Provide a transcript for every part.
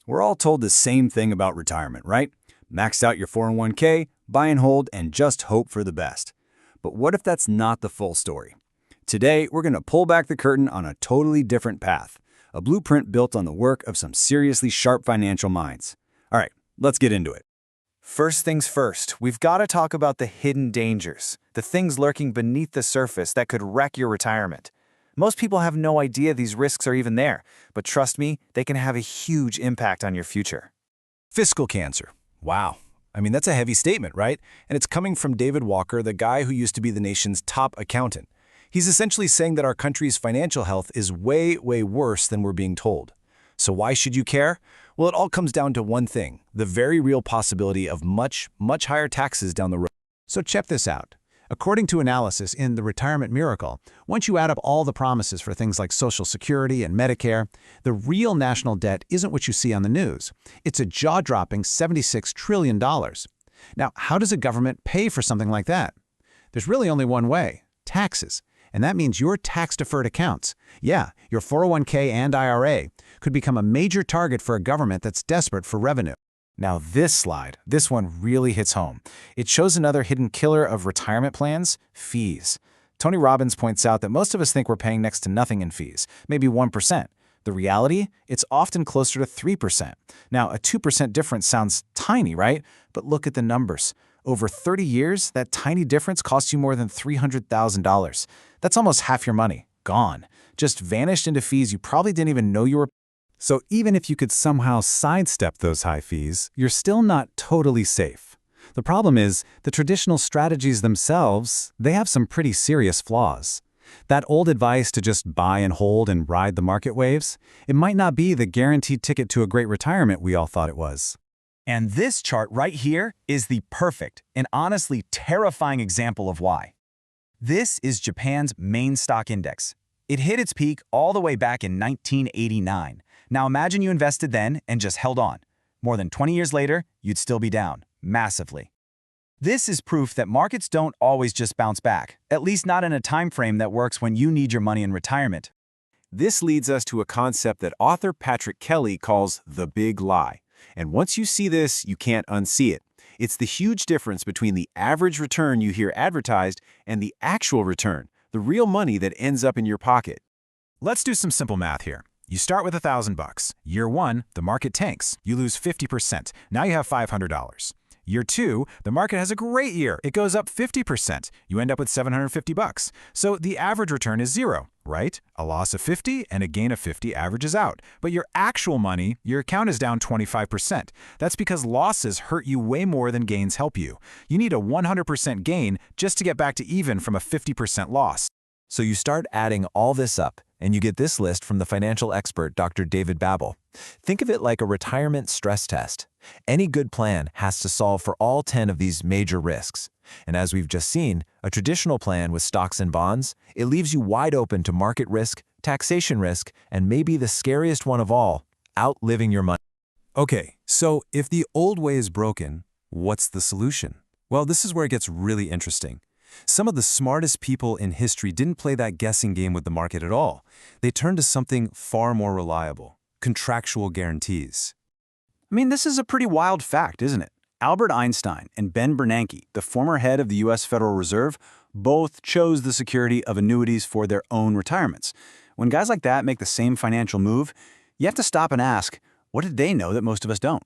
We're all told the same thing about retirement, right? Max out your 401k, buy and hold, and just hope for the best. But what if that's not the full story? Today, we're going to pull back the curtain on a totally different path, a blueprint built on the work of some seriously sharp financial minds. All right, let's get into it. First things first, we've got to talk about the hidden dangers, the things lurking beneath the surface that could wreck your retirement. Most people have no idea these risks are even there, but trust me, they can have a huge impact on your future. Fiscal cancer. Wow. That's a heavy statement, right? And it's coming from David Walker, the guy who used to be the nation's top accountant. He's essentially saying that our country's financial health is way, way worse than we're being told. So why should you care? Well, it all comes down to one thing, the very real possibility of much, much higher taxes down the road. So check this out. According to analysis in The Retirement Miracle, once you add up all the promises for things like Social Security and Medicare, the real national debt isn't what you see on the news. It's a jaw-dropping $76 trillion. Now, how does a government pay for something like that? There's really only one way, taxes. And that means your tax-deferred accounts, yeah, your 401k and IRA, could become a major target for a government that's desperate for revenue. Now this one really hits home. It shows another hidden killer of retirement plans, fees. Tony Robbins points out that most of us think we're paying next to nothing in fees, maybe 1%. The reality? It's often closer to 3%. Now, a 2% difference sounds tiny, right? But look at the numbers. Over 30 years, that tiny difference costs you more than $300,000. That's almost half your money, gone. Just vanished into fees you probably didn't even know you were. So even if you could somehow sidestep those high fees, you're still not totally safe. The problem is, the traditional strategies themselves, they have some pretty serious flaws. That old advice to just buy and hold and ride the market waves, it might not be the guaranteed ticket to a great retirement we all thought it was. And this chart right here is the perfect and honestly terrifying example of why. This is Japan's main stock index. It hit its peak all the way back in 1989. Now imagine you invested then and just held on. More than 20 years later, you'd still be down, massively. This is proof that markets don't always just bounce back, at least not in a time frame that works when you need your money in retirement. This leads us to a concept that author Patrick Kelly calls the big lie. And once you see this, you can't unsee it. It's the huge difference between the average return you hear advertised and the actual return, the real money that ends up in your pocket. Let's do some simple math here. You start with $1,000. Year 1, the market tanks. You lose 50%. Now you have $500. Year 2, the market has a great year. It goes up 50%. You end up with $750. So the average return is 0, right? A loss of 50 and a gain of 50 averages out. But your actual money, your account is down 25%. That's because losses hurt you way more than gains help you. You need a 100% gain just to get back to even from a 50% loss. So you start adding all this up, and you get this list from the financial expert Dr. David Babel. Think of it like a retirement stress test. Any good plan has to solve for all 10 of these major risks. And as we've just seen, a traditional plan with stocks and bonds, it leaves you wide open to market risk, taxation risk, and maybe the scariest one of all, outliving your money. Okay, so if the old way is broken, what's the solution? Well, this is where it gets really interesting. Some of the smartest people in history didn't play that guessing game with the market at all. They turned to something far more reliable, contractual guarantees. This is a pretty wild fact, isn't it? Albert Einstein and Ben Bernanke, the former head of the U.S. Federal Reserve, both chose the security of annuities for their own retirements. When guys like that make the same financial move, you have to stop and ask, what did they know that most of us don't?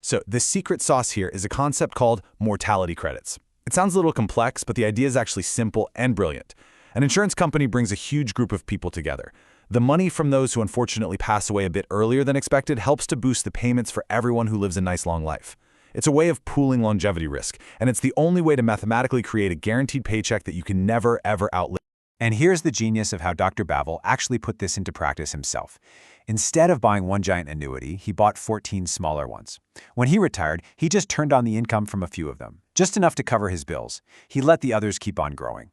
So the secret sauce here is a concept called mortality credits. It sounds a little complex, but the idea is actually simple and brilliant. An insurance company brings a huge group of people together. The money from those who unfortunately pass away a bit earlier than expected helps to boost the payments for everyone who lives a nice long life. It's a way of pooling longevity risk, and it's the only way to mathematically create a guaranteed paycheck that you can never, ever outlive. And here's the genius of how Dr. Babel actually put this into practice himself. Instead of buying one giant annuity, he bought 14 smaller ones. When he retired, he just turned on the income from a few of them, just enough to cover his bills. He let the others keep on growing.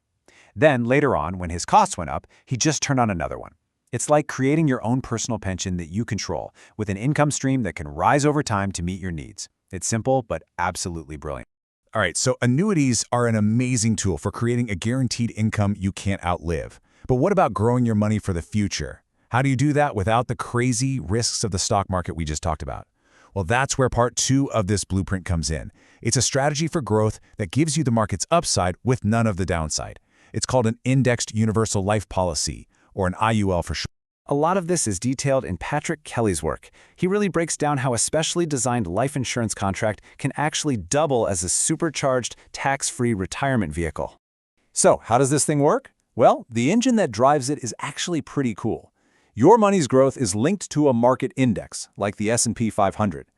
Then, later on, when his costs went up, he just turned on another one. It's like creating your own personal pension that you control, with an income stream that can rise over time to meet your needs. It's simple, but absolutely brilliant. All right, so annuities are an amazing tool for creating a guaranteed income you can't outlive. But what about growing your money for the future? How do you do that without the crazy risks of the stock market we just talked about? Well, that's where part 2 of this blueprint comes in. It's a strategy for growth that gives you the market's upside with none of the downside. It's called an Indexed Universal Life Policy, or an IUL for short. A lot of this is detailed in Patrick Kelly's work. He really breaks down how a specially designed life insurance contract can actually double as a supercharged, tax-free retirement vehicle. So, how does this thing work? Well, the engine that drives it is actually pretty cool. Your money's growth is linked to a market index, like the S&P 500.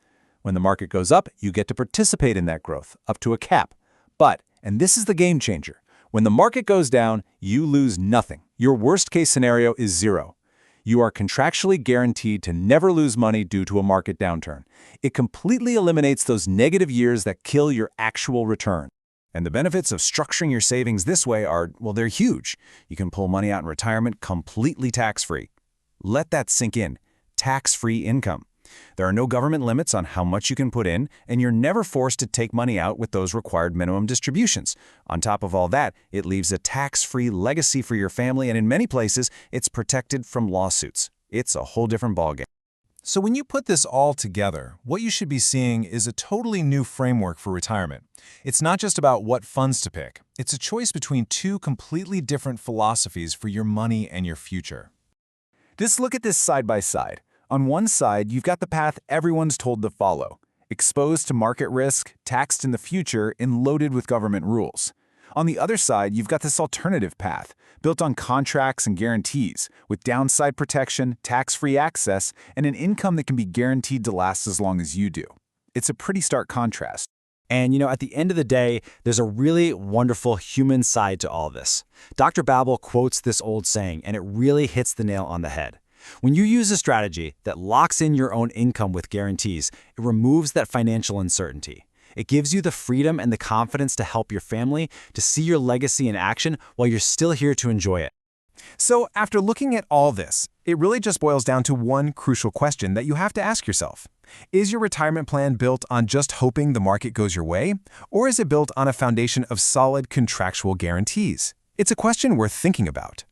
When the market goes up, you get to participate in that growth, up to a cap. But, and this is the game changer, when the market goes down, you lose nothing. Your worst-case scenario is zero. You are contractually guaranteed to never lose money due to a market downturn. It completely eliminates those negative years that kill your actual return. And the benefits of structuring your savings this way are, well, they're huge. You can pull money out in retirement completely tax-free. Let that sink in. Tax-free income. There are no government limits on how much you can put in, and you're never forced to take money out with those required minimum distributions. On top of all that, it leaves a tax-free legacy for your family, and in many places, it's protected from lawsuits. It's a whole different ballgame. So when you put this all together, what you should be seeing is a totally new framework for retirement. It's not just about what funds to pick. It's a choice between two completely different philosophies for your money and your future. Just look at this side by side. On one side, you've got the path everyone's told to follow, exposed to market risk, taxed in the future, and loaded with government rules. On the other side, you've got this alternative path, built on contracts and guarantees, with downside protection, tax-free access, and an income that can be guaranteed to last as long as you do. It's a pretty stark contrast. And at the end of the day, there's a really wonderful human side to all this. Dr. Babel quotes this old saying, and it really hits the nail on the head. When you use a strategy that locks in your own income with guarantees, it removes that financial uncertainty. It gives you the freedom and the confidence to help your family, to see your legacy in action while you're still here to enjoy it. So after looking at all this, it really just boils down to one crucial question that you have to ask yourself. Is your retirement plan built on just hoping the market goes your way, or is it built on a foundation of solid contractual guarantees? It's a question worth thinking about.